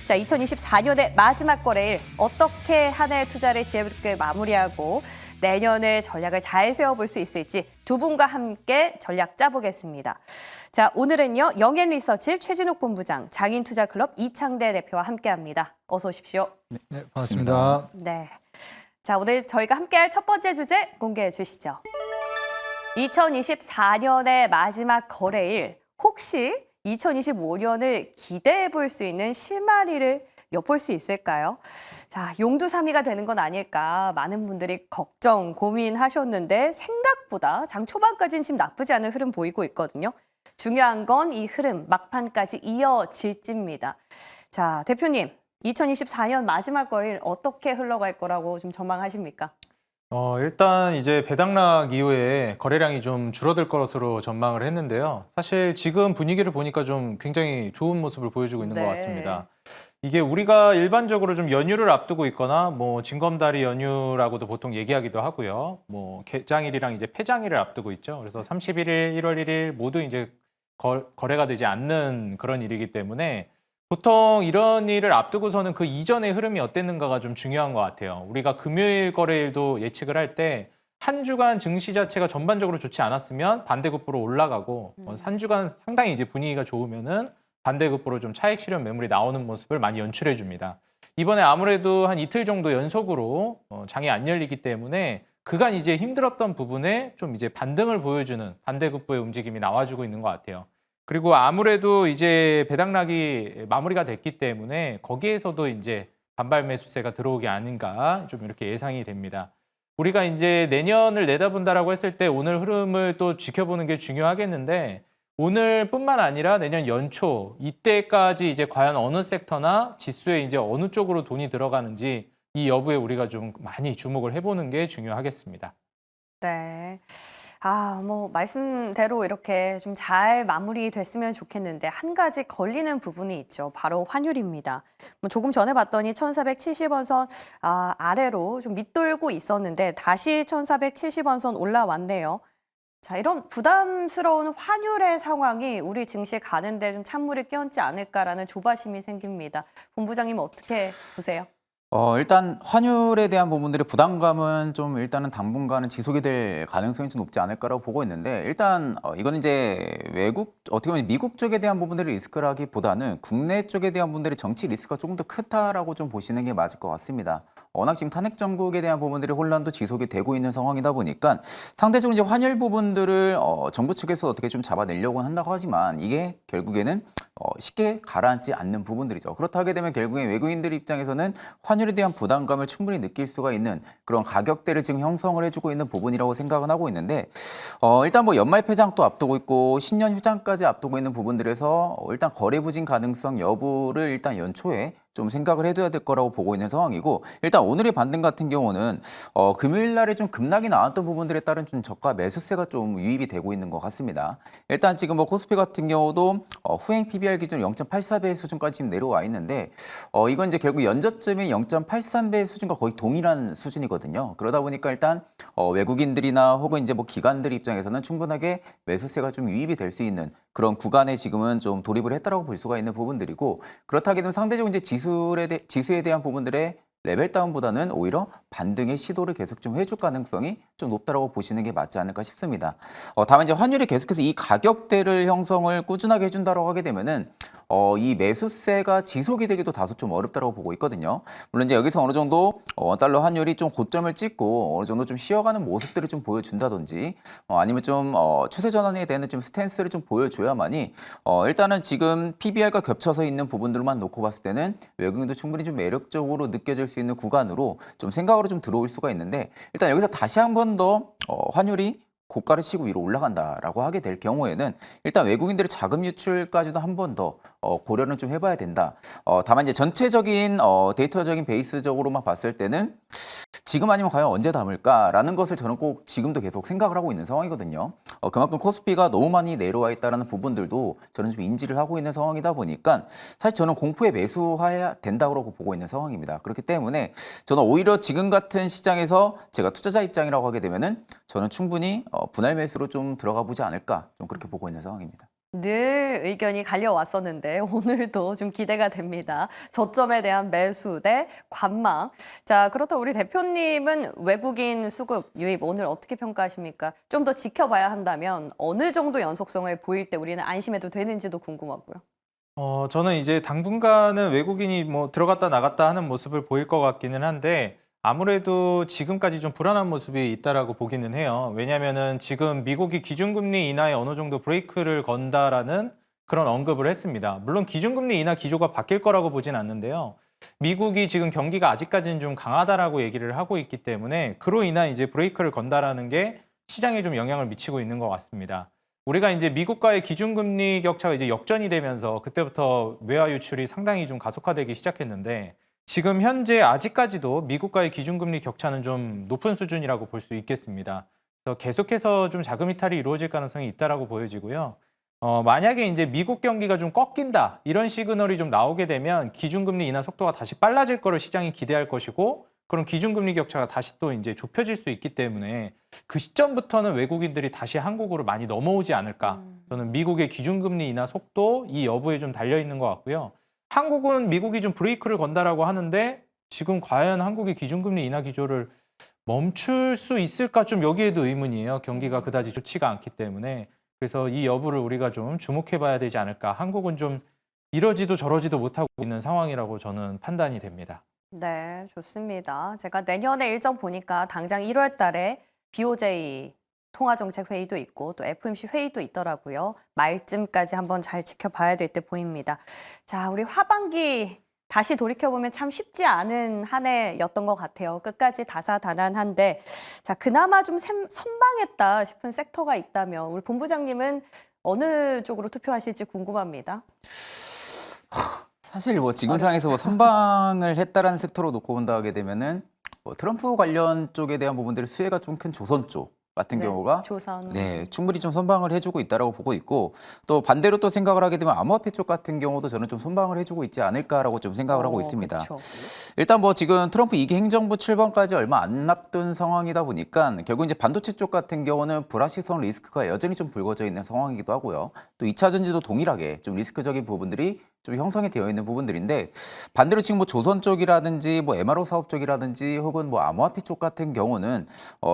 자, 2024년의 마지막 거래일 어떻게 한 해 투자를 지혜롭게 마무리하고 내년에 전략을 잘 세워볼 수 있을지 두 분과 함께 전략 짜보겠습니다. 자, 오늘은요, 영앤리서치 최진욱 본부장, 장인투자클럽 이창대 대표와 함께합니다. 어서 오십시오. 네, 반갑습니다. 네. 자, 오늘 저희가 함께할 첫 번째 주제 공개해 주시죠. 2024년의 마지막 거래일, 혹시 2025년을 기대해 볼 수 있는 실마리를 엿볼 수 있을까요? 자, 용두사미가 되는 건 아닐까 많은 분들이 걱정, 고민하셨는데 생각보다 장 초반까지는 지금 나쁘지 않은 흐름 보이고 있거든요. 중요한 건 이 흐름 막판까지 이어질지입니다. 자, 대표님, 2024년 마지막 거래일 어떻게 흘러갈 거라고 좀 전망하십니까? 일단 이제 배당락 이후에 거래량이 좀 줄어들 것으로 전망을 했는데요. 사실 지금 분위기를 보니까 좀 굉장히 좋은 모습을 보여주고 있는 것 같습니다. 이게 우리가 일반적으로 좀 연휴를 앞두고 있거나 뭐 징검다리 연휴라고도 보통 얘기하기도 하고요. 뭐 개장일이랑 이제 폐장일을 앞두고 있죠. 그래서 31일, 1월 1일 모두 이제 거래가 되지 않는 그런 일이기 때문에 보통 이런 일을 앞두고서는 그 이전의 흐름이 어땠는가가 좀 중요한 것 같아요. 우리가 금요일 거래일도 예측을 할 때 한 주간 증시 자체가 전반적으로 좋지 않았으면 반대급부로 올라가고 한 주간 상당히 이제 분위기가 좋으면은 반대급부로 좀 차익 실현 매물이 나오는 모습을 많이 연출해 줍니다. 이번에 아무래도 한 이틀 정도 연속으로 장이 안 열리기 때문에 그간 이제 힘들었던 부분에 좀 이제 반등을 보여주는 반대급부의 움직임이 나와주고 있는 것 같아요. 그리고 아무래도 이제 배당락이 마무리가 됐기 때문에 거기에서도 이제 반발 매수세가 들어오기 아닌가 좀 이렇게 예상이 됩니다. 우리가 이제 내년을 내다본다라고 했을 때 오늘 흐름을 또 지켜보는 게 중요하겠는데 오늘뿐만 아니라 내년 연초 이때까지 이제 과연 어느 섹터나 지수에 이제 어느 쪽으로 돈이 들어가는지 이 여부에 우리가 좀 많이 주목을 해보는 게 중요하겠습니다. 네. 뭐 말씀대로 이렇게 좀 잘 마무리됐으면 좋겠는데 한 가지 걸리는 부분이 있죠. 바로 환율입니다. 뭐 조금 전에 봤더니 1,470원 선 아래로 좀 밑돌고 있었는데 다시 1,470원 선 올라왔네요. 자, 이런 부담스러운 환율의 상황이 우리 증시에 가는데 좀 찬물을 끼얹지 않을까라는 조바심이 생깁니다. 본부장님 어떻게 보세요? 일단 환율에 대한 부분들의 부담감은 좀 일단은 당분간은 지속이 될 가능성이 좀 높지 않을까라고 보고 있는데 일단 이거는 이제 어떻게 보면 미국 쪽에 대한 부분들의 리스크라기보다는 국내 쪽에 대한 부분들의 정치 리스크가 조금 더 크다라고 좀 보시는 게 맞을 것 같습니다. 워낙 지금 탄핵 정국에 대한 부분들의 혼란도 지속이 되고 있는 상황이다 보니까 상대적으로 이제 환율 부분들을 정부 측에서 어떻게 좀 잡아내려고 한다고 하지만 이게 결국에는 쉽게 가라앉지 않는 부분들이죠. 그렇다 하게 되면 결국엔 외국인들 입장에서는 환율에 대한 부담감을 충분히 느낄 수가 있는 그런 가격대를 지금 형성을 해주고 있는 부분이라고 생각은 하고 있는데 일단 뭐 연말 폐장도 앞두고 있고 신년 휴장까지 앞두고 있는 부분들에서 일단 거래 부진 가능성 여부를 일단 연초에 좀 생각을 해둬야 될 거라고 보고 있는 상황이고 일단 오늘의 반등 같은 경우는 금요일 날에 좀 급락이 나왔던 부분들에 따른 좀 저가 매수세가 좀 유입이 되고 있는 것 같습니다. 일단 지금 뭐 코스피 같은 경우도 후행 PBR 기준 0.84배 수준까지 지금 내려와 있는데 이건 이제 결국 연저점이 0.83배 수준과 거의 동일한 수준이거든요. 그러다 보니까 일단 외국인들이나 혹은 이제 뭐 기관들 입장에서는 충분하게 매수세가 좀 유입이 될 수 있는 그런 구간에 지금은 좀 돌입을 했다라고 볼 수가 있는 부분들이고 그렇다 하게 되면 상대적으로 이제 지수에 대한 부분들의 레벨 다운보다는 오히려 반등의 시도를 계속 좀 해줄 가능성이 좀 높다라고 보시는 게 맞지 않을까 싶습니다. 다만 이제 환율이 계속해서 이 가격대를 형성을 꾸준하게 해준다라고 하게 되면은 이 매수세가 지속이 되기도 다소 좀 어렵다라고 보고 있거든요. 물론 이제 여기서 어느 정도 달러 환율이 좀 고점을 찍고 어느 정도 좀 쉬어가는 모습들을 좀 보여준다든지 아니면 좀 추세 전환에 대한 좀 스탠스를 좀 보여줘야만이 일단은 지금 PBR과 겹쳐서 있는 부분들만 놓고 봤을 때는 외국인도 충분히 좀 매력적으로 느껴질 수 있는 구간으로 좀 생각으로 좀 들어올 수가 있는데 일단 여기서 다시 한 번 더 환율이 고가를 치고 위로 올라간다라고 하게 될 경우에는 일단 외국인들의 자금 유출까지도 한 번 더 고려는 좀 해봐야 된다. 다만 이제 전체적인 데이터적인 베이스적으로만 봤을 때는 지금 아니면 과연 언제 담을까라는 것을 저는 꼭 지금도 계속 생각을 하고 있는 상황이거든요. 그만큼 코스피가 너무 많이 내려와 있다는 부분들도 저는 좀 인지를 하고 있는 상황이다 보니까 사실 저는 공포에 매수해야 된다고 보고 있는 상황입니다. 그렇기 때문에 저는 오히려 지금 같은 시장에서 제가 투자자 입장이라고 하게 되면은 저는 충분히 분할 매수로 좀 들어가 보지 않을까 좀 그렇게 보고 있는 상황입니다. 늘 의견이 갈려왔었는데 오늘도 좀 기대가 됩니다. 저점에 대한 매수 대 관망. 자, 그렇다면 우리 대표님은 외국인 수급 유입 오늘 어떻게 평가하십니까? 좀 더 지켜봐야 한다면 어느 정도 연속성을 보일 때 우리는 안심해도 되는지도 궁금하고요. 저는 이제 당분간은 외국인이 뭐 들어갔다 나갔다 하는 모습을 보일 것 같기는 한데 아무래도 지금까지 좀 불안한 모습이 있다라고 보기는 해요. 왜냐하면은 지금 미국이 기준금리 인하에 어느 정도 브레이크를 건다라는 그런 언급을 했습니다. 물론 기준금리 인하 기조가 바뀔 거라고 보진 않는데요. 미국이 지금 경기가 아직까지는 좀 강하다라고 얘기를 하고 있기 때문에 그로 인한 이제 브레이크를 건다라는 게 시장에 좀 영향을 미치고 있는 것 같습니다. 우리가 이제 미국과의 기준금리 격차가 이제 역전이 되면서 그때부터 외화 유출이 상당히 좀 가속화되기 시작했는데 지금 현재 아직까지도 미국과의 기준금리 격차는 좀 높은 수준이라고 볼 수 있겠습니다. 그래서 계속해서 좀 자금 이탈이 이루어질 가능성이 있다라고 보여지고요. 만약에 이제 미국 경기가 좀 꺾인다 이런 시그널이 좀 나오게 되면 기준금리 인하 속도가 다시 빨라질 거를 시장이 기대할 것이고 그럼 기준금리 격차가 다시 또 이제 좁혀질 수 있기 때문에 그 시점부터는 외국인들이 다시 한국으로 많이 넘어오지 않을까. 저는 미국의 기준금리 인하 속도 이 여부에 좀 달려 있는 것 같고요. 한국은 미국이 좀 브레이크를 건다라고 하는데 지금 과연 한국의 기준금리 인하 기조를 멈출 수 있을까 좀 여기에도 의문이에요. 경기가 그다지 좋지가 않기 때문에. 그래서 이 여부를 우리가 좀 주목해 봐야 되지 않을까. 한국은 좀 이러지도 저러지도 못하고 있는 상황이라고 저는 판단이 됩니다. 네, 좋습니다. 제가 내년에 일정 보니까 당장 1월 달에 BOJ 통화정책회의도 있고 또 FOMC 회의도 있더라고요. 말쯤까지 한번 잘 지켜봐야 될 때 보입니다. 자, 우리 하반기 다시 돌이켜보면 참 쉽지 않은 한 해였던 것 같아요. 끝까지 다사다난한데 자, 그나마 좀 선방했다 싶은 섹터가 있다면 우리 본부장님은 어느 쪽으로 투표하실지 궁금합니다. 사실 뭐 지금 상황에서 뭐 선방을 했다라는 섹터로 놓고 본다 하게 되면은 뭐 트럼프 관련 쪽에 대한 부분들의 수혜가 좀 큰 조선 쪽 같은 네, 경우가 조선. 충분히 좀 선방을 해주고 있다라고 보고 있고 또 반대로 또 생각을 하게 되면 암호화폐 쪽 같은 경우도 저는 좀 선방을 해주고 있지 않을까라고 좀 생각을 하고 있습니다. 그쵸. 일단 뭐 지금 트럼프 2기 행정부 출범까지 얼마 안 앞둔 상황이다 보니까 결국 이제 반도체 쪽 같은 경우는 불확실성 리스크가 여전히 좀 불거져 있는 상황이기도 하고요. 또 2차 전지도 동일하게 좀 리스크적인 부분들이 좀 형성이 되어 있는 부분들인데 반대로 지금 뭐 조선 쪽이라든지 뭐 MRO 사업 쪽이라든지 혹은 뭐 암호화폐 쪽 같은 경우는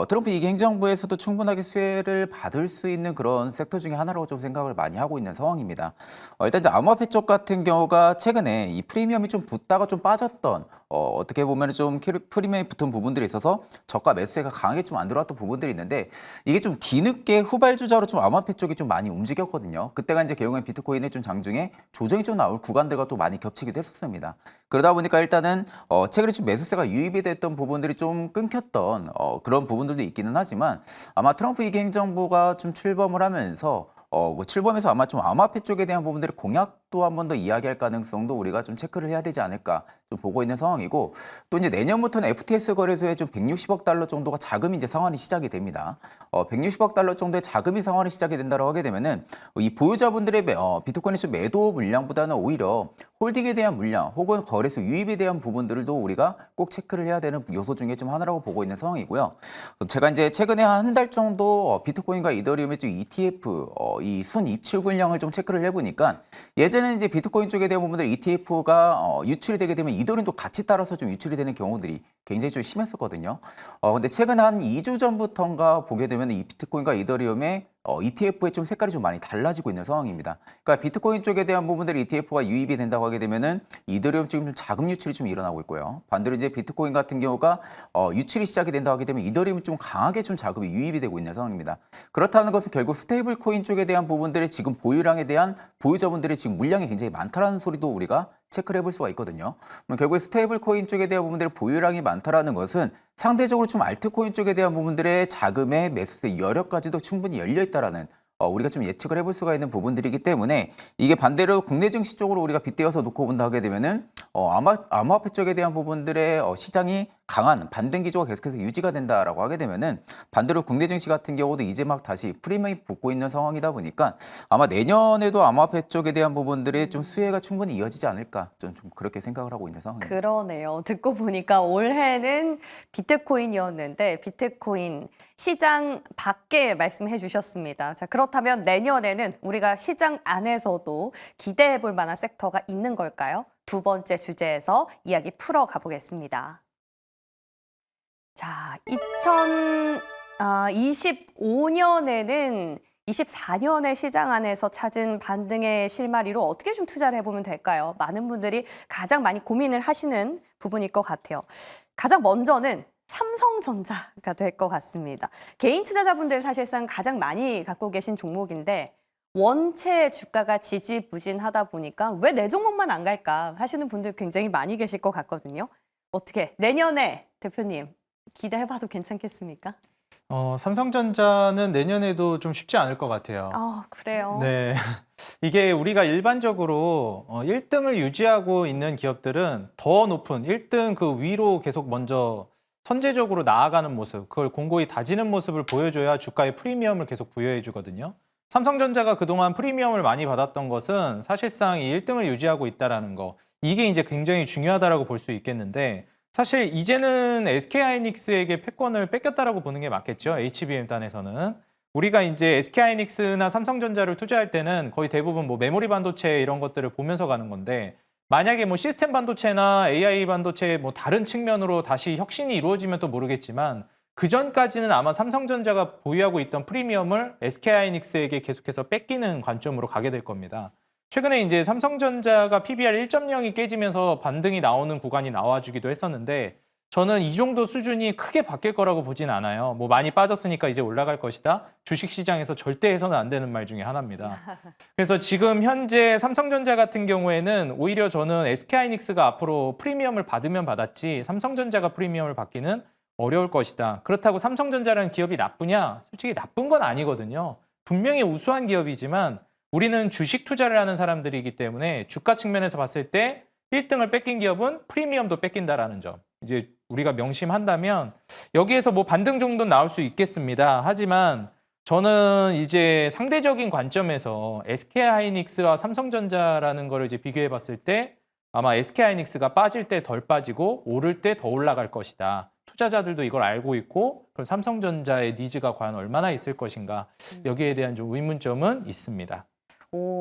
트럼프 2기 행정부에서도 충분하게 수혜를 받을 수 있는 그런 섹터 중에 하나라고 좀 생각을 많이 하고 있는 상황입니다. 일단 이제 암호화폐 쪽 같은 경우가 최근에 이 프리미엄이 좀 붙다가 좀 빠졌던 어떻게 보면 좀 프리미엄이 붙은 부분들이 있어서 저가 매수세가 강하게 좀 안 들어왔던 부분들이 있는데 이게 좀 뒤늦게 후발주자로 좀 암호화폐 쪽이 좀 많이 움직였거든요. 그때가 이제 결국엔 비트코인의 좀 장중에 조정이 좀 나올 구간들과 또 많이 겹치기도 했었습니다. 그러다 보니까 일단은 최근에 좀 매수세가 유입이 됐던 부분들이 좀 끊겼던 그런 부분들도 있기는 하지만 아마 트럼프 2기 행정부가 좀 출범을 하면서 뭐 출범해서 아마 좀 암호화폐 쪽에 대한 부분들의 공약도 한 번 더 이야기할 가능성도 우리가 좀 체크를 해야 되지 않을까 좀 보고 있는 상황이고 또 이제 내년부터는 FTX 거래소에 좀 160억 달러 정도가 자금이 이제 상환이 시작이 됩니다. 160억 달러 정도의 자금이 상환이 시작이 된다고 하게 되면은 이 보유자분들의 비트코인의 좀 매도 물량보다는 오히려 홀딩에 대한 물량 혹은 거래소 유입에 대한 부분들도 우리가 꼭 체크를 해야 되는 요소 중에 좀 하나라고 보고 있는 상황이고요. 제가 이제 최근에 한 달 정도 비트코인과 이더리움의 좀 ETF 이 순 입출 물량을 좀 체크를 해보니까 예전에는 이제 비트코인 쪽에 대한 부분들 ETF가 유출이 되게 되면 이더리움도 같이 따라서 좀 유출이 되는 경우들이 굉장히 좀 심했었거든요. 근데 최근 한 2주 전부터인가 보게 되면 이 비트코인과 이더리움의 ETF의 좀 색깔이 좀 많이 달라지고 있는 상황입니다. 그러니까 비트코인 쪽에 대한 부분들이 ETF가 유입이 된다고 하게 되면은 이더리움 지금 좀 자금 유출이 좀 일어나고 있고요. 반대로 이제 비트코인 같은 경우가 유출이 시작이 된다고 하게 되면 이더리움이 좀 강하게 좀 자금이 유입이 되고 있는 상황입니다. 그렇다는 것은 결국 스테이블 코인 쪽에 대한 부분들이 지금 보유량에 대한 보유자분들의 지금 물량이 굉장히 많다라는 소리도 우리가 체크를 해볼 수가 있거든요. 그럼 결국에 스테이블 코인 쪽에 대한 부분들의 보유량이 많다라는 것은 상대적으로 좀 알트코인 쪽에 대한 부분들의 자금의 매수세 여력까지도 충분히 열려 있다라는 우리가 좀 예측을 해볼 수가 있는 부분들이기 때문에 이게 반대로 국내 증시 쪽으로 우리가 빗대어서 놓고 본다 하게 되면은 암호화폐 쪽에 대한 부분들의 시장이 강한 반등 기조가 계속해서 유지가 된다라고 하게 되면은 반대로 국내 증시 같은 경우도 이제 막 다시 프리미엄이 붙고 있는 상황이다 보니까 아마 내년에도 암호화폐 쪽에 대한 부분들이 좀 수혜가 충분히 이어지지 않을까 좀 그렇게 생각을 하고 있는 상황입니다. 그러네요. 듣고 보니까 올해는 비트코인이었는데 비트코인 시장 밖에 말씀해 주셨습니다. 자, 그렇다면 내년에는 우리가 시장 안에서도 기대해 볼 만한 섹터가 있는 걸까요? 두 번째 주제에서 이야기 풀어가 보겠습니다. 자, 2025년에는 24년의 시장 안에서 찾은 반등의 실마리로 어떻게 좀 투자를 해보면 될까요? 많은 분들이 가장 많이 고민을 하시는 부분일 것 같아요. 가장 먼저는 삼성전자가 될 것 같습니다. 개인 투자자분들 사실상 가장 많이 갖고 계신 종목인데 원체 주가가 지지부진하다 보니까 왜 내 종목만 안 갈까 하시는 분들 굉장히 많이 계실 것 같거든요. 어떻게 내년에 대표님 기대해봐도 괜찮겠습니까? 삼성전자는 내년에도 좀 쉽지 않을 것 같아요. 그래요. 네. 이게 우리가 일반적으로 1등을 유지하고 있는 기업들은 더 높은 1등 그 위로 계속 먼저 선제적으로 나아가는 모습, 그걸 공고히 다지는 모습을 보여줘야 주가의 프리미엄을 계속 부여해 주거든요. 삼성전자가 그동안 프리미엄을 많이 받았던 것은 사실상 이 1등을 유지하고 있다는 거, 이게 이제 굉장히 중요하다라고 볼 수 있겠는데, 사실 이제는 SK하이닉스에게 패권을 뺏겼다라고 보는 게 맞겠죠. HBM단에서는. 우리가 이제 SK하이닉스나 삼성전자를 투자할 때는 거의 대부분 뭐 메모리 반도체 이런 것들을 보면서 가는 건데, 만약에 뭐 시스템 반도체나 AI 반도체 뭐 다른 측면으로 다시 혁신이 이루어지면 또 모르겠지만, 그 전까지는 아마 삼성전자가 보유하고 있던 프리미엄을 SK하이닉스에게 계속해서 뺏기는 관점으로 가게 될 겁니다. 최근에 이제 삼성전자가 PBR 1.0이 깨지면서 반등이 나오는 구간이 나와주기도 했었는데, 저는 이 정도 수준이 크게 바뀔 거라고 보진 않아요. 뭐 많이 빠졌으니까 이제 올라갈 것이다. 주식시장에서 절대 해서는 안 되는 말 중에 하나입니다. 그래서 지금 현재 삼성전자 같은 경우에는 오히려 저는 SK하이닉스가 앞으로 프리미엄을 받으면 받았지 삼성전자가 프리미엄을 받기는 어려울 것이다. 그렇다고 삼성전자라는 기업이 나쁘냐? 솔직히 나쁜 건 아니거든요. 분명히 우수한 기업이지만 우리는 주식 투자를 하는 사람들이기 때문에 주가 측면에서 봤을 때 1등을 뺏긴 기업은 프리미엄도 뺏긴다라는 점. 이제 우리가 명심한다면 여기에서 뭐 반등 정도는 나올 수 있겠습니다. 하지만 저는 이제 상대적인 관점에서 SK하이닉스와 삼성전자라는 거를 이제 비교해 봤을 때 아마 SK하이닉스가 빠질 때 덜 빠지고 오를 때 더 올라갈 것이다. 투자자들도 이걸 알고 있고 그럼 삼성전자의 니즈가 과연 얼마나 있을 것인가 여기에 대한 좀 의문점은 있습니다.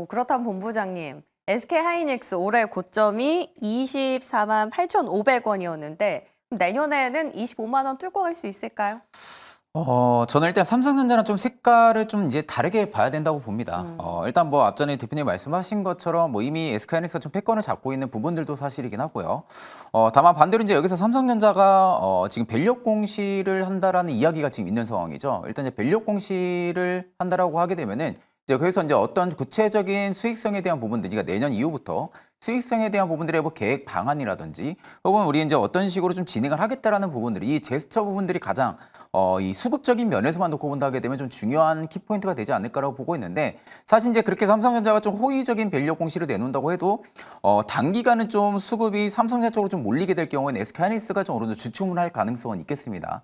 그렇다면 본부장님, SK하이닉스 올해 고점이 24만 8,500원이었는데 내년에는 25만 원 뚫고 갈 수 있을까요? 저는 일단 삼성전자는 좀 색깔을 좀 이제 다르게 봐야 된다고 봅니다. 일단 뭐 앞전에 대표님 말씀하신 것처럼 뭐 이미 SK하이닉스가 좀 패권을 잡고 있는 부분들도 사실이긴 하고요. 다만 반대로 이제 여기서 삼성전자가 지금 밸류 공시를 한다라는 이야기가 지금 있는 상황이죠. 일단 이제 밸류 공시를 한다라고 하게 되면은 이제 그래서 이제 어떤 구체적인 수익성에 대한 부분들, 그러니까 내년 이후부터 수익성에 대한 부분들의 뭐 계획 방안이라든지 혹은 우리 이제 어떤 식으로 좀 진행을 하겠다라는 부분들이 이 제스처 부분들이 가장 이 수급적인 면에서만 놓고 본다 하게 되면 좀 중요한 키포인트가 되지 않을까라고 보고 있는데 사실 이제 그렇게 삼성전자가 좀 호의적인 밸류 공시를 내놓는다고 해도 단기간은 좀 수급이 삼성전자 쪽으로 좀 몰리게 될 경우에는 SK하이닉스가 좀 어느 정도 주춤을 할 가능성은 있겠습니다.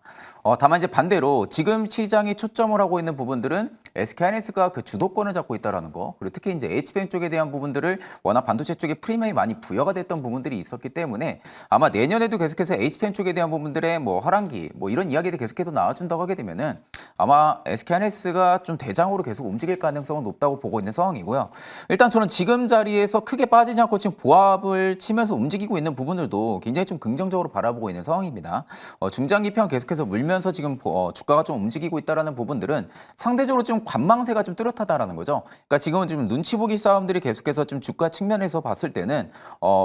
다만 이제 반대로 지금 시장이 초점을 하고 있는 부분들은 SK하이닉스가 그 주도권을 잡고 있다라는 거 그리고 특히 이제 HBM 쪽에 대한 부분들을 워낙 반도체 쪽에 프리미엄이 많이 부여가 됐던 부분들이 있었기 때문에 아마 내년에도 계속해서 HBM 쪽에 대한 부분들의 뭐 하반기 뭐 이런 이야기들이 계속해서 나와준다고 하게 되면은 아마 SK하이닉스가 좀 대장으로 계속 움직일 가능성은 높다고 보고 있는 상황이고요. 일단 저는 지금 자리에서 크게 빠지지 않고 지금 보합을 치면서 움직이고 있는 부분들도 굉장히 좀 긍정적으로 바라보고 있는 상황입니다. 중장기평 계속해서 물면서 지금 주가가 좀 움직이고 있다라는 부분들은 상대적으로 좀 관망세가 좀 뚜렷하다라는 거죠. 그러니까 지금은 좀 눈치 보기 싸움들이 계속해서 좀 주가 측면에서 봤을 때는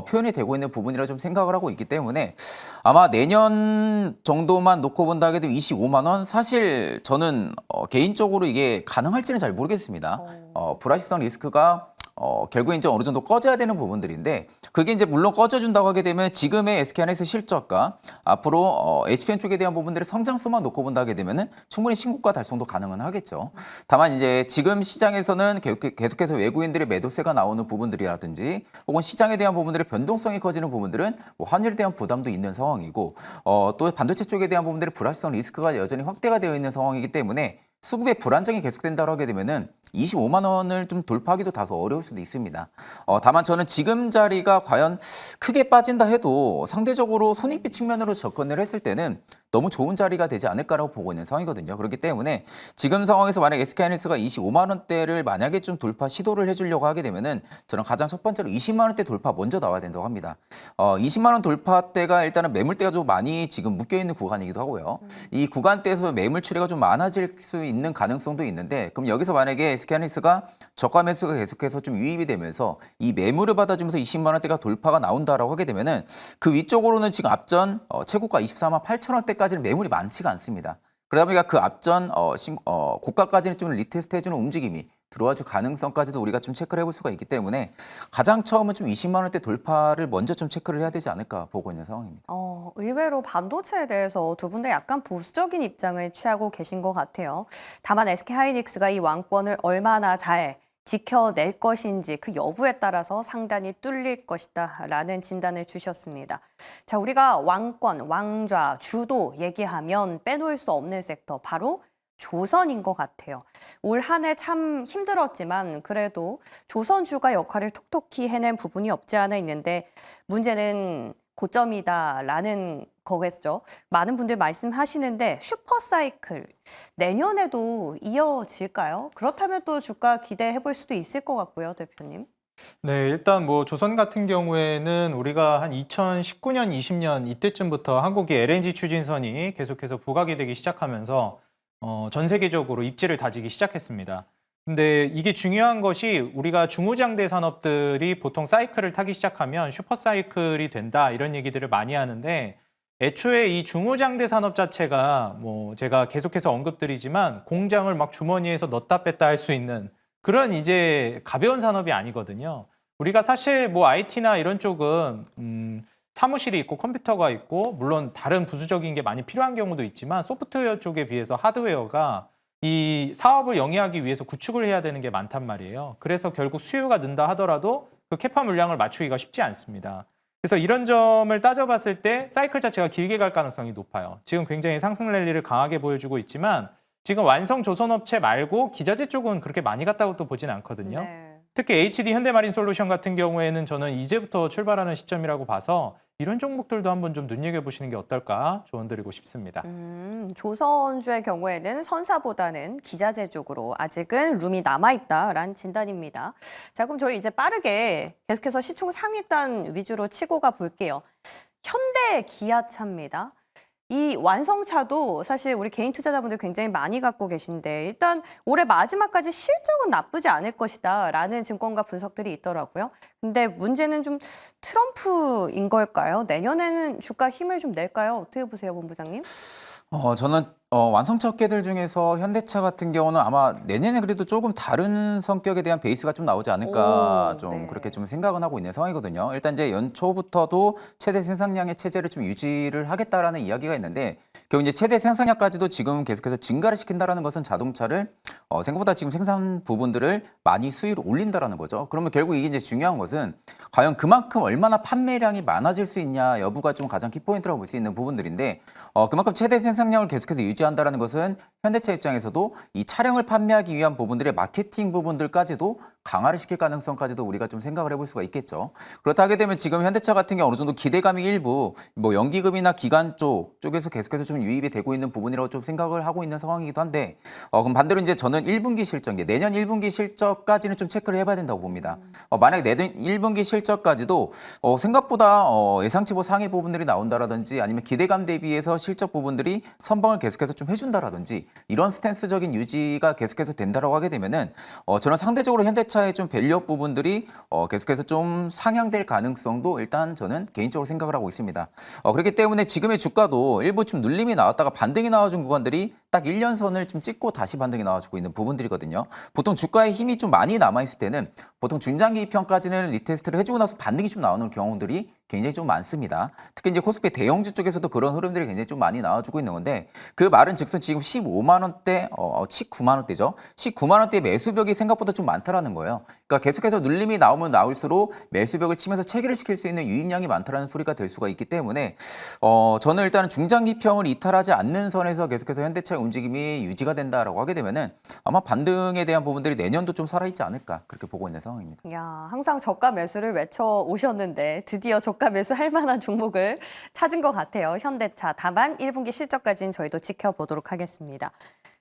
표현이 되고 있는 부분이라 좀 생각을 하고 있기 때문에 아마 내년 정도만 놓고 본다 하게 되면 25만 원 사실 저는 개인적으로 이게 가능할지는 잘 모르겠습니다. 불확실성 리스크가 결국에 이제 어느 정도 꺼져야 되는 부분들인데 그게 이제 물론 꺼져준다고 하게 되면 지금의 SK하이닉스 실적과 앞으로 HPN 쪽에 대한 부분들의 성장성만 놓고 본다 하게 되면은 충분히 신고가 달성도 가능은 하겠죠. 다만 이제 지금 시장에서는 계속해서 외국인들의 매도세가 나오는 부분들이라든지 혹은 시장에 대한 부분들의 변동성이 커지는 부분들은 뭐 환율에 대한 부담도 있는 상황이고 또 반도체 쪽에 대한 부분들의 불확실성 리스크가 여전히 확대가 되어 있는 상황이기 때문에 수급의 불안정이 계속된다고 하게 되면은 25만 원을 좀 돌파하기도 다소 어려울 수도 있습니다. 다만 저는 지금 자리가 과연 크게 빠진다 해도 상대적으로 손익비 측면으로 접근을 했을 때는 너무 좋은 자리가 되지 않을까라고 보고 있는 상황이거든요. 그렇기 때문에 지금 상황에서 만약 SK하이닉스가 25만 원대를 만약에 좀 돌파 시도를 해주려고 하게 되면은 저는 가장 첫 번째로 20만 원대 돌파 먼저 나와야 된다고 합니다. 20만 원 돌파대가 일단은 매물대가 좀 많이 지금 묶여 있는 구간이기도 하고요. 이 구간대에서 매물 추례가 좀 많아질 수 있는 가능성도 있는데 그럼 여기서 만약에 SK하이닉스가 저가 매수가 계속해서 좀 유입이 되면서 이 매물을 받아주면서 20만 원대가 돌파가 나온다라고 하게 되면은 그 위쪽으로는 지금 앞전 최고가 24만 8천 원대까지는 매물이 많지가 않습니다. 그러다 보니까 그 앞전 고가까지는 좀 리테스트 해주는 움직임이 들어와줄 가능성까지도 우리가 좀 체크를 해볼 수가 있기 때문에 가장 처음은 좀 20만 원대 돌파를 먼저 좀 체크를 해야 되지 않을까 보고 있는 상황입니다. 의외로 반도체에 대해서 두 분 다 약간 보수적인 입장을 취하고 계신 것 같아요. 다만 SK하이닉스가 이 왕권을 얼마나 잘 지켜낼 것인지 그 여부에 따라서 상단이 뚫릴 것이다 라는 진단을 주셨습니다. 자, 우리가 왕권, 왕좌, 주도 얘기하면 빼놓을 수 없는 섹터 바로 조선인 것 같아요. 올 한 해 참 힘들었지만 그래도 조선주가 역할을 톡톡히 해낸 부분이 없지 않아 있는데 문제는 고점이다라는 거겠죠. 많은 분들 말씀하시는데 슈퍼사이클 내년에도 이어질까요? 그렇다면 또 주가 기대해 볼 수도 있을 것 같고요, 대표님. 네, 일단 뭐 조선 같은 경우에는 우리가 한 2019년, 20년 이때쯤부터 한국이 LNG 추진선이 계속해서 부각이 되기 시작하면서 전 세계적으로 입지를 다지기 시작했습니다. 근데 이게 중요한 것이 우리가 중후장대 산업들이 보통 사이클을 타기 시작하면 슈퍼사이클이 된다 이런 얘기들을 많이 하는데 애초에 이 중후장대 산업 자체가 뭐 제가 계속해서 언급드리지만 공장을 막 주머니에서 넣다 뺐다 할 수 있는 그런 이제 가벼운 산업이 아니거든요. 우리가 사실 뭐 IT나 이런 쪽은 사무실이 있고 컴퓨터가 있고 물론 다른 부수적인 게 많이 필요한 경우도 있지만 소프트웨어 쪽에 비해서 하드웨어가 이 사업을 영위하기 위해서 구축을 해야 되는 게 많단 말이에요. 그래서 결국 수요가 는다 하더라도 그 캐파 물량을 맞추기가 쉽지 않습니다. 그래서 이런 점을 따져봤을 때 사이클 자체가 길게 갈 가능성이 높아요. 지금 굉장히 상승 랠리를 강하게 보여주고 있지만 지금 완성 조선업체 말고 기자재 쪽은 그렇게 많이 갔다고 또 보진 않거든요. 네. 특히 HD 현대마린솔루션 같은 경우에는 저는 이제부터 출발하는 시점이라고 봐서 이런 종목들도 한번 좀 눈여겨보시는 게 어떨까 조언드리고 싶습니다. 조선주의 경우에는 선사보다는 기자재 쪽으로 아직은 룸이 남아있다라는 진단입니다. 자, 그럼 저희 이제 빠르게 계속해서 시총 상위단 위주로 치고 가볼게요. 현대 기아차입니다. 이 완성차도 사실 우리 개인 투자자분들 굉장히 많이 갖고 계신데 일단 올해 마지막까지 실적은 나쁘지 않을 것이다 라는 증권가 분석들이 있더라고요. 근데 문제는 좀 트럼프인 걸까요? 내년에는 주가 힘을 좀 낼까요? 어떻게 보세요, 본부장님? 저는 완성차 업계들 중에서 현대차 같은 경우는 아마 내년에 그래도 조금 다른 성격에 대한 베이스가 좀 나오지 않을까 네. 그렇게 좀 생각은 하고 있는 상황이거든요. 일단 이제 연초부터도 최대 생산량의 체제를 좀 유지를 하겠다라는 이야기가 있는데 결국 이제 최대 생산량까지도 지금 계속해서 증가를 시킨다라는 것은 자동차를 생각보다 지금 생산 부분들을 많이 수위로 올린다라는 거죠. 그러면 결국 이게 이제 중요한 것은 과연 그만큼 얼마나 판매량이 많아질 수 있냐 여부가 좀 가장 키포인트라고 볼 수 있는 부분들인데 그만큼 최대 생산량을 계속해서 유지한다라는 것은 현대차 입장에서도 이 차량을 판매하기 위한 부분들의 마케팅 부분들까지도 강화를 시킬 가능성까지도 우리가 좀 생각을 해볼 수가 있겠죠. 그렇다 하게 되면 지금 현대차 같은 경우 어느 정도 기대감이 일부 뭐 연기금이나 기관 쪽에서 계속해서 좀 유입이 되고 있는 부분이라고 좀 생각을 하고 있는 상황이기도 한데 그럼 반대로 이제 저는 1분기 실적, 내년 1분기 실적까지는 좀 체크를 해봐야 된다고 봅니다. 만약 내년 1분기 실적까지도 생각보다 예상치 상위 부분들이 나온다라든지 아니면 기대감 대비해서 실적 부분들이 선방을 계속해서 좀 해준다라든지 이런 스탠스적인 유지가 계속해서 된다라고 하게 되면은 저는 상대적으로 현대차의 좀 밸류업 부분들이 계속해서 좀 상향될 가능성도 일단 저는 개인적으로 생각을 하고 있습니다. 그렇기 때문에 지금의 주가도 일부 좀 눌림이 나왔다가 반등이 나와준 구간들이 딱 1년선을 좀 찍고 다시 반등이 나와주고 있는 부분들이거든요. 보통 주가의 힘이 좀 많이 남아있을 때는 보통 중장기 평까지는 리테스트를 해주고 나서 반등이 좀 나오는 경우들이 굉장히 좀 많습니다. 특히 이제 코스피 대형주 쪽에서도 그런 흐름들이 굉장히 좀 많이 나와주고 있는 건데 그 말은 즉슨 지금 15만 원대, 19만 원대죠. 19만 원대 매수벽이 생각보다 좀 많다라는 거예요. 그러니까 계속해서 눌림이 나오면 나올수록 매수벽을 치면서 체결을 시킬 수 있는 유입량이 많다라는 소리가 될 수가 있기 때문에 저는 일단은 중장기평을 이탈하지 않는 선에서 계속해서 현대차의 움직임이 유지가 된다라고 하게 되면은 아마 반등에 대한 부분들이 내년도 좀 살아있지 않을까 그렇게 보고 있는 상황입니다. 야, 항상 저가 매수를 외쳐 오셨는데 드디어 저가 매수 할 만한 종목을 찾은 것 같아요. 현대차. 다만 1분기 실적까지는 저희도 지켜보도록 하겠습니다.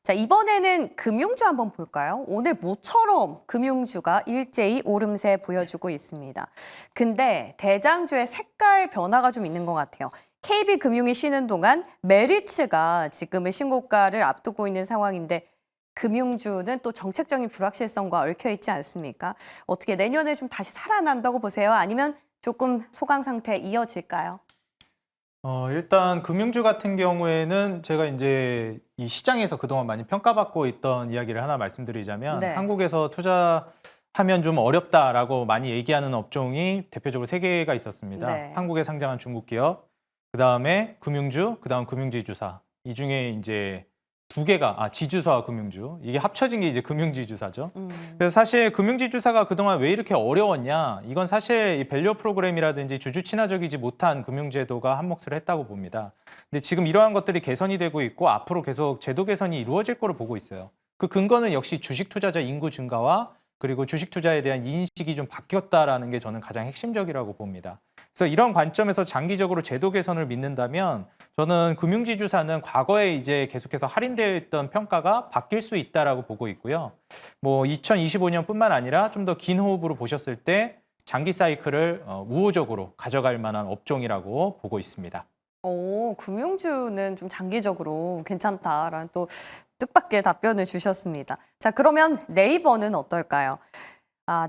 자, 이번에는 금융주 한번 볼까요? 오늘 모처럼 금융주가 일제히 오름세 보여주고 있습니다. 근데 대장주의 색깔 변화가 좀 있는 것 같아요. KB금융이 쉬는 동안 메리츠가 지금의 신고가를 앞두고 있는 상황인데 금융주는 또 정책적인 불확실성과 얽혀 있지 않습니까? 어떻게 내년에 좀 다시 살아난다고 보세요? 아니면 조금 소강 상태 이어질까요? 일단 금융주 같은 경우에는 제가 이제 이 시장에서 그동안 많이 평가받고 있던 이야기를 하나 말씀드리자면 네. 한국에서 투자하면 좀 어렵다라고 많이 얘기하는 업종이 대표적으로 세 개가 있었습니다. 네. 한국에 상장한 중국 기업, 그다음에 금융주, 그다음 금융지주사. 이 중에 이제 두 개가 지주사와 금융주. 이게 합쳐진 게 이제 금융지주사죠. 그래서 사실 금융지주사가 그동안 왜 이렇게 어려웠냐? 이건 사실 이 밸류 프로그램이라든지 주주 친화적이지 못한 금융제도가 한몫을 했다고 봅니다. 근데 지금 이러한 것들이 개선이 되고 있고 앞으로 계속 제도 개선이 이루어질 거로 보고 있어요. 그 근거는 역시 주식 투자자 인구 증가와 그리고 주식 투자에 대한 인식이 좀 바뀌었다라는 게 저는 가장 핵심적이라고 봅니다. 그래서 이런 관점에서 장기적으로 제도 개선을 믿는다면 저는 금융지주사는 과거에 이제 계속해서 할인되어 있던 평가가 바뀔 수 있다라고 보고 있고요. 뭐 2025년뿐만 아니라 좀 더 긴 호흡으로 보셨을 때 장기 사이클을 우호적으로 가져갈 만한 업종이라고 보고 있습니다. 오, 금융주는 좀 장기적으로 괜찮다라는 또 뜻밖의 답변을 주셨습니다. 자, 그러면 네이버는 어떨까요?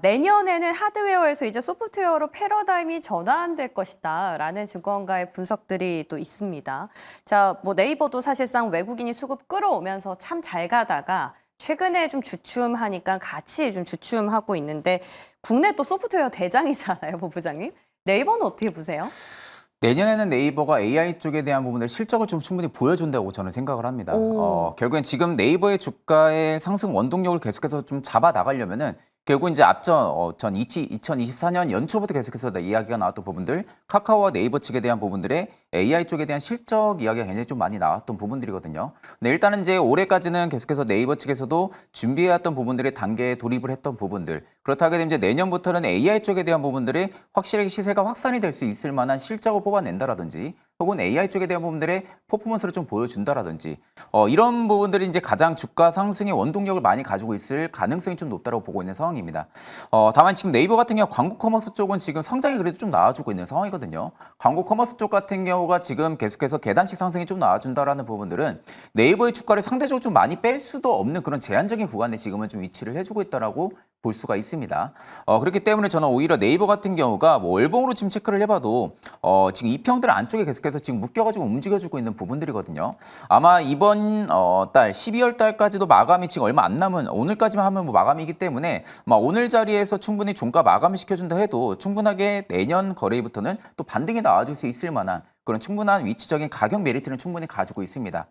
내년에는 하드웨어에서 이제 소프트웨어로 패러다임이 전환될 것이다라는 증권가의 분석들이 또 있습니다. 자, 뭐 네이버도 사실상 외국인이 수급 끌어오면서 참 잘 가다가 최근에 좀 주춤하니까 같이 좀 주춤하고 있는데 국내 또 소프트웨어 대장이잖아요, 본부장님. 네이버는 어떻게 보세요? 내년에는 네이버가 AI 쪽에 대한 부분들 실적을 좀 충분히 보여준다고 저는 생각을 합니다. 오. 결국엔 지금 네이버의 주가의 상승 원동력을 계속해서 좀 잡아 나가려면은 결국 이제 앞전 2024년 연초부터 계속해서 이야기가 나왔던 부분들, 카카오와 네이버 측에 대한 부분들의 AI 쪽에 대한 실적 이야기가 굉장히 좀 많이 나왔던 부분들이거든요. 근데 일단은 이제 올해까지는 계속해서 네이버 측에서도 준비해왔던 부분들의 단계에 돌입을 했던 부분들. 그렇다 하게 되면 이제 내년부터는 AI 쪽에 대한 부분들이 확실하게 시세가 확산이 될 수 있을 만한 실적을 뽑아낸다라든지 혹은 AI 쪽에 대한 부분들의 퍼포먼스를 좀 보여준다라든지 이런 부분들이 이제 가장 주가 상승의 원동력을 많이 가지고 있을 가능성이 좀 높다고 보고 있는 상황입니다. 다만 지금 네이버 같은 경우 광고 커머스 쪽은 지금 성장이 그래도 좀 나와주고 있는 상황이거든요. 광고 커머스 쪽 같은 경우가 지금 계속해서 계단식 상승이 좀 나와준다라는 부분들은 네이버의 주가를 상대적으로 좀 많이 뺄 수도 없는 그런 제한적인 구간에 지금은 좀 위치를 해주고 있다라고 볼 수가 있습니다. 그렇기 때문에 저는 오히려 네이버 같은 경우가 뭐 월봉으로 지금 체크를 해봐도 지금 이평들 안쪽에 계속해서 지금 묶여가지고 움직여주고 있는 부분들이거든요. 아마 이번 달 12월 달까지도 마감이 지금 얼마 안 남은 오늘까지만 하면 뭐 마감이기 때문에 오늘 자리에서 충분히 종가 마감을 시켜준다 해도 충분하게 내년 거래일부터는 또 반등이 나와줄 수 있을 만한 그런 충분한 위치적인 가격 메리트는 충분히 가지고 있습니다.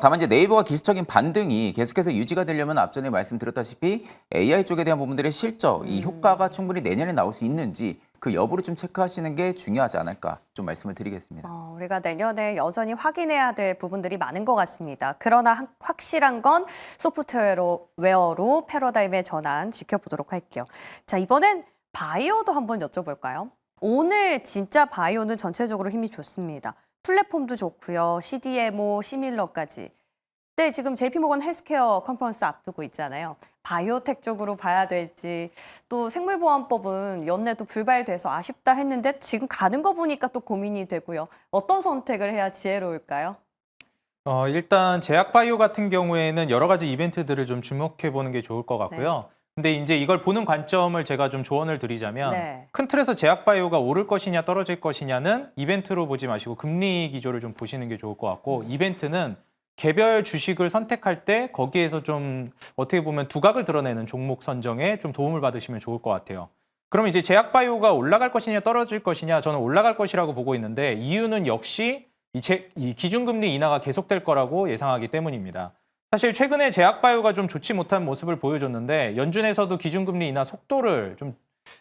다만 이제 네이버가 기술적인 반등이 계속해서 유지가 되려면 앞전에 말씀드렸다시피 AI 쪽에 대한 부분들의 실적, 이 효과가 충분히 내년에 나올 수 있는지 그 여부를 좀 체크하시는 게 중요하지 않을까 좀 말씀을 드리겠습니다. 우리가 내년에 여전히 확인해야 될 부분들이 많은 것 같습니다. 그러나 확실한 건 소프트웨어로 패러다임의 전환 지켜보도록 할게요. 자, 이번엔 바이오도 한번 여쭤볼까요? 오늘 진짜 바이오는 전체적으로 힘이 좋습니다. 플랫폼도 좋고요. CDMO, 시밀러까지. 네, 지금 JP모건 헬스케어 컨퍼런스 앞두고 있잖아요. 바이오텍 쪽으로 봐야 될지, 또 생물보안법은 연내도 불발돼서 아쉽다 했는데 지금 가는 거 보니까 또 고민이 되고요. 어떤 선택을 해야 지혜로울까요? 일단 제약바이오 같은 경우에는 여러 가지 이벤트들을 좀 주목해 보는 게 좋을 것 같고요. 근데 이제 이걸 보는 관점을 제가 좀 조언을 드리자면 네. 큰 틀에서 제약바이오가 오를 것이냐 떨어질 것이냐는 이벤트로 보지 마시고 금리 기조를 좀 보시는 게 좋을 것 같고 이벤트는 개별 주식을 선택할 때 거기에서 좀 어떻게 보면 두각을 드러내는 종목 선정에 좀 도움을 받으시면 좋을 것 같아요. 그러면 이제 제약바이오가 올라갈 것이냐 떨어질 것이냐 저는 올라갈 것이라고 보고 있는데 이유는 역시 이 기준금리 인하가 계속될 거라고 예상하기 때문입니다. 사실 최근에 제약바이오가 좀 좋지 못한 모습을 보여줬는데 연준에서도 기준금리 인하 속도를 좀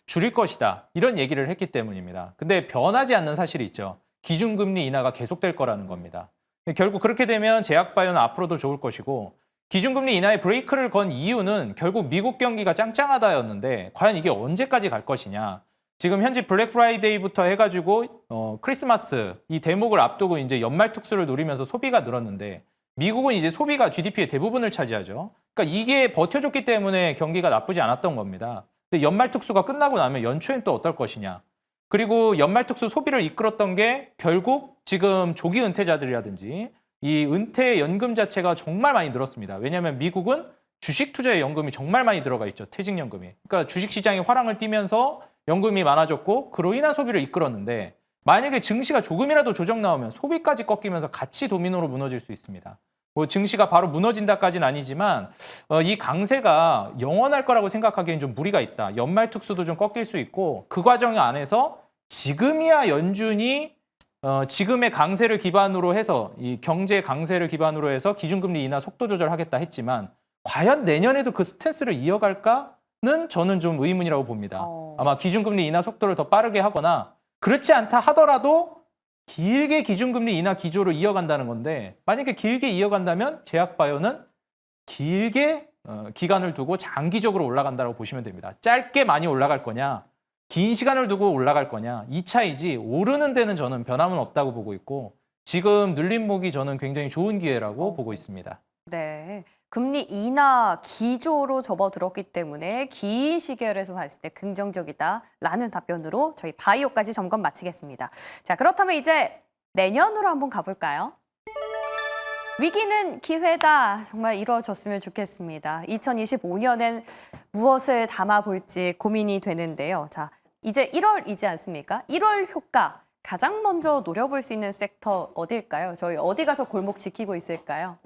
줄일 것이다 이런 얘기를 했기 때문입니다. 근데 변하지 않는 사실이 있죠. 기준금리 인하가 계속될 거라는 겁니다. 결국 그렇게 되면 제약바이오는 앞으로도 좋을 것이고 기준금리 인하에 브레이크를 건 이유는 결국 미국 경기가 짱짱하다였는데 과연 이게 언제까지 갈 것이냐. 지금 현재 블랙 프라이데이부터 해가지고 크리스마스 이 대목을 앞두고 이제 연말 특수를 노리면서 소비가 늘었는데 미국은 이제 소비가 GDP의 대부분을 차지하죠. 그러니까 이게 버텨줬기 때문에 경기가 나쁘지 않았던 겁니다. 근데 연말 특수가 끝나고 나면 연초엔 또 어떨 것이냐. 그리고 연말 특수 소비를 이끌었던 게 결국 지금 조기 은퇴자들이라든지 이 은퇴 연금 자체가 정말 많이 늘었습니다. 왜냐하면 미국은 주식 투자에 연금이 정말 많이 들어가 있죠. 퇴직연금이. 그러니까 주식시장이 화랑을 띠면서 연금이 많아졌고 그로 인한 소비를 이끌었는데 만약에 증시가 조금이라도 조정 나오면 소비까지 꺾이면서 같이 도미노로 무너질 수 있습니다. 뭐 증시가 바로 무너진다까지는 아니지만 이 강세가 영원할 거라고 생각하기엔 좀 무리가 있다. 연말 특수도 좀 꺾일 수 있고 그 과정 안에서 지금이야 연준이 지금의 강세를 기반으로 해서 이 경제 강세를 기반으로 해서 기준금리 인하 속도 조절하겠다 했지만 과연 내년에도 그 스탠스를 이어갈까는 저는 좀 의문이라고 봅니다. 아마 기준금리 인하 속도를 더 빠르게 하거나 그렇지 않다 하더라도 길게 기준금리 인하 기조를 이어간다는 건데 만약에 길게 이어간다면 제약바이오는 길게 기간을 두고 장기적으로 올라간다고 보시면 됩니다. 짧게 많이 올라갈 거냐 긴 시간을 두고 올라갈 거냐 이 차이지 오르는 데는 저는 변함은 없다고 보고 있고 지금 눌림목이 저는 굉장히 좋은 기회라고 보고 있습니다. 네. 금리 인하 기조로 접어들었기 때문에 긴 시계열에서 봤을 때 긍정적이다라는 답변으로 저희 바이오까지 점검 마치겠습니다. 자, 그렇다면 이제 내년으로 한번 가볼까요? 위기는 기회다. 정말 이루어졌으면 좋겠습니다. 2025년엔 무엇을 담아볼지 고민이 되는데요. 자, 이제 1월이지 않습니까? 1월 효과 가장 먼저 노려볼 수 있는 섹터 어딜까요? 저희 어디 가서 골목 지키고 있을까요?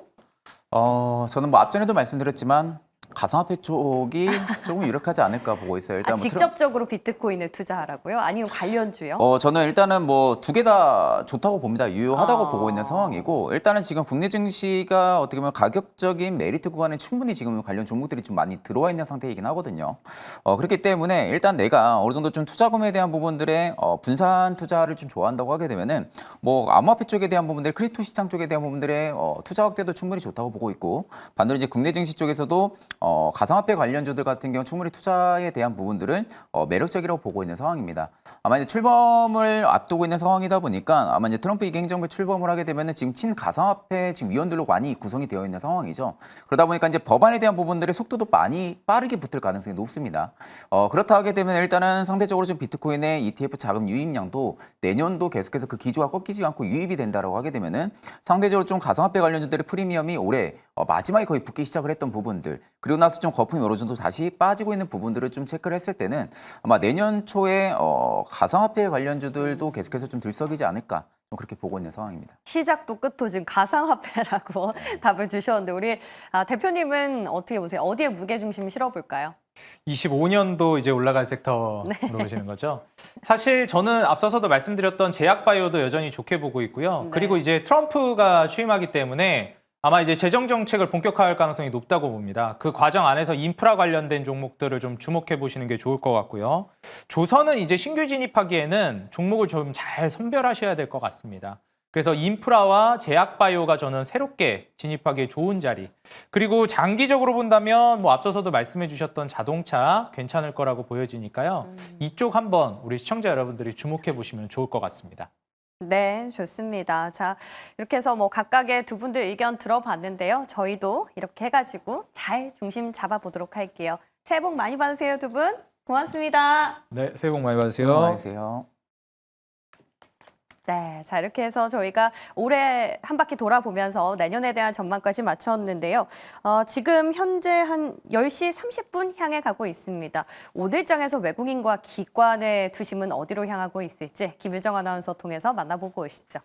저는 뭐 앞전에도 말씀드렸지만 가상화폐 쪽이 조금 유력하지 않을까 보고 있어요. 일단 직접적으로 비트코인을 투자하라고요? 아니면 관련주요? 저는 일단은 뭐 두 개 다 좋다고 봅니다. 유효하다고 보고 있는 상황이고 일단은 지금 국내 증시가 어떻게 보면 가격적인 메리트 구간에 충분히 지금 관련 종목들이 좀 많이 들어와 있는 상태이긴 하거든요. 그렇기 때문에 일단 내가 어느 정도 좀 투자금에 대한 부분들의 분산 투자를 좀 좋아한다고 하게 되면은 뭐 암호화폐 쪽에 대한 부분들, 크립토 시장 쪽에 대한 부분들의 투자 확대도 충분히 좋다고 보고 있고 반대로 이제 국내 증시 쪽에서도 가상화폐 관련주들 같은 경우 충분히 투자에 대한 부분들은 매력적이라고 보고 있는 상황입니다. 아마 이제 출범을 앞두고 있는 상황이다 보니까 아마 이제 트럼프 2기 행정부 출범을 하게 되면은 지금 친가상화폐 지금 위원들로 많이 구성이 되어 있는 상황이죠. 그러다 보니까 이제 법안에 대한 부분들의 속도도 많이 빠르게 붙을 가능성이 높습니다. 그렇다 하게 되면 일단은 상대적으로 지금 비트코인의 ETF 자금 유입량도 내년도 계속해서 그 기조가 꺾이지 않고 유입이 된다라고 하게 되면은 상대적으로 좀 가상화폐 관련주들의 프리미엄이 올해 마지막에 거의 붙기 시작을 했던 부분들 그리고 나서 좀 거품이 어느 정도 다시 빠지고 있는 부분들을 좀 체크를 했을 때는 아마 내년 초에 가상화폐 관련주들도 계속해서 좀 들썩이지 않을까 좀 그렇게 보고 있는 상황입니다. 시작도 끝도 지금 가상화폐라고 답을 주셨는데 우리 대표님은 어떻게 보세요? 어디에 무게중심 실어볼까요? 25년도 이제 올라갈 섹터로 보시는 거죠. 사실 저는 앞서서도 말씀드렸던 제약바이오도 여전히 좋게 보고 있고요. 네. 그리고 이제 트럼프가 취임하기 때문에 아마 이제 재정 정책을 본격화할 가능성이 높다고 봅니다. 그 과정 안에서 인프라 관련된 종목들을 좀 주목해 보시는 게 좋을 것 같고요. 조선은 이제 신규 진입하기에는 종목을 좀 잘 선별하셔야 될 것 같습니다. 그래서 인프라와 제약바이오가 저는 새롭게 진입하기에 좋은 자리. 그리고 장기적으로 본다면 뭐 앞서서도 말씀해 주셨던 자동차 괜찮을 거라고 보여지니까요. 이쪽 한번 우리 시청자 여러분들이 주목해 보시면 좋을 것 같습니다. 네, 좋습니다. 자, 이렇게 해서 뭐 각각의 두 분들 의견 들어봤는데요. 저희도 이렇게 해가지고 잘 중심 잡아보도록 할게요. 새해 복 많이 받으세요, 두 분. 고맙습니다. 네, 새해 복 많이 받으세요. 안녕히 계세요. 네, 자 이렇게 해서 저희가 올해 한 바퀴 돌아보면서 내년에 대한 전망까지 마쳤는데요. 지금 현재 한 10시 30분 향해 가고 있습니다. 오늘장에서 외국인과 기관의 투심은 어디로 향하고 있을지 김유정 아나운서 통해서 만나보고 오시죠.